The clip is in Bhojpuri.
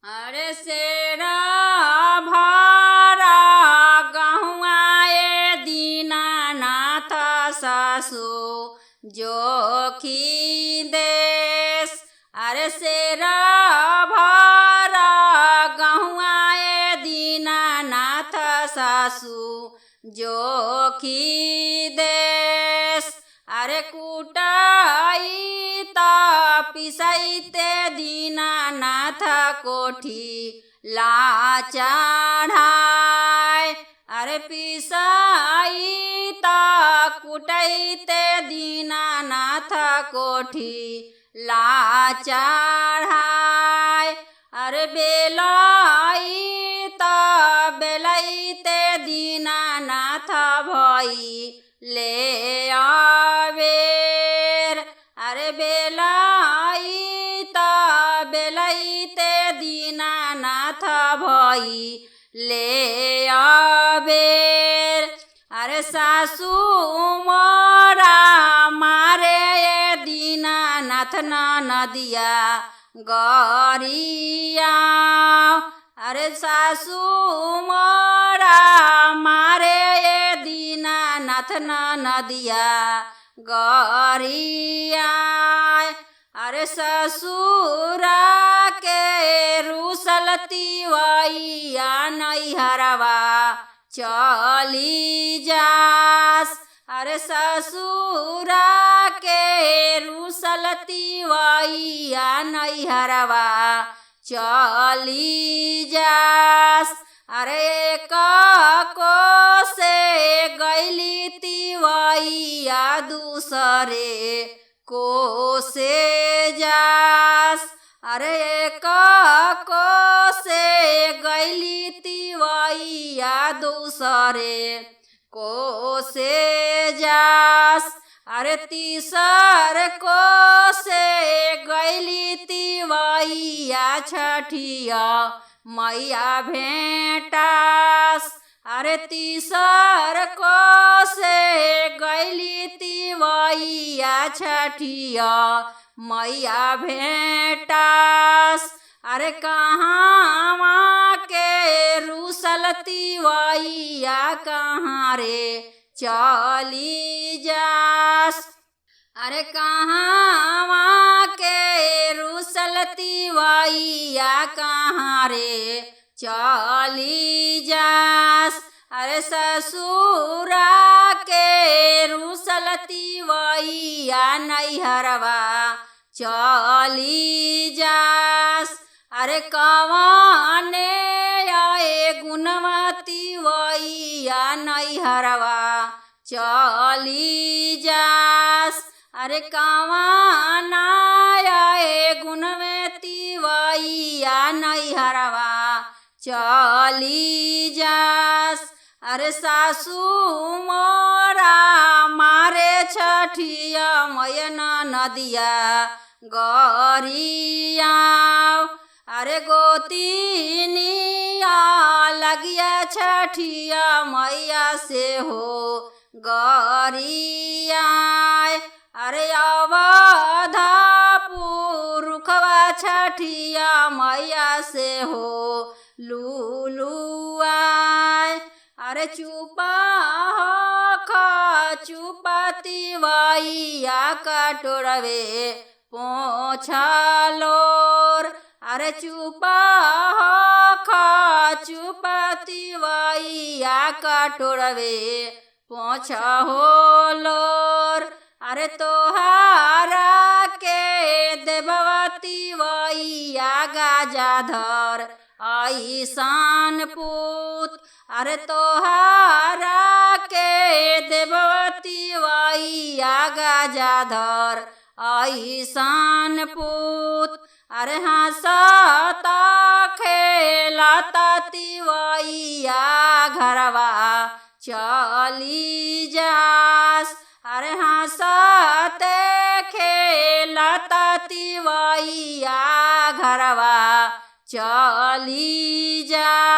अरे सेरा भारा गहुआए दीनानाथ सासु जोखी देश। अरे सेरा भारा गहुआए दीनानाथ सासु जोखी देश। अरे कुटाई पिसैते दीनानाथ कोठी ला चढ़ाए। अरे पिसाई कुटैते दीनानाथ कोठी ला चढ़ाए। अरे बेलाई बेलैते दीनानाथ भई ले आवेर। अरे बेलाई बेलैते दीनानाथ भई ले आवेर। अरे सासु मोरा मारे दीनानाथ नदिया गरिया। अरे सासु मोरा मारे दीनानाथ नदिया गरिया। अरे ससुरा के रुसलती वैया नैहरवा चली जास। अरे ससुरा के रुसलती वैया नैहरवा चली जास। अरे को से गैली तिवैया दूसरे को से जास। अरे को से गैली तिवैया दूसरे को से जास। अरे तीसर को से गैली तिवैया छठिया मैया भेंटास। अरे तीसर को से गैली तिवैया छठिया मैया भेंटास। अरे कहाँ के रुसल तिवैया कहाँ रे चली जास। अरे कहाँ के रुसल तिवैया कहाँ रे चली जास। अरे ससुरा के रुसल तिवैया नैहरवा चली जास। अरे कवने आए गुणवती वैया नैहरवा चली जास। अरे कवना आए गुणवती वैया नैहरवा चली जास। अरे सासु मोरा मारे छठिया मैया नदिया गरिया। अरे गोतिनिया लगिया छठिया मैया से हो गरिया। अरे अवधा पुरुखवा छठिया मैया से हो लुलुआ। अरे चुपा चुपा तिवैया कटोरवे पोछलोर। अरे चुपा चुपा तिवैया कटोरवे पोछ होलोर। अरे तोहारा के देवती वैया गाजाधर ऐसान पूत। अरे तोहारा के देवती वैया गाजाधर ऐसान पूत। अरे हंसता खेलता तिवैया घरवा चली जास। अरे हंसते खेलता तिवैया घरवा चली जास।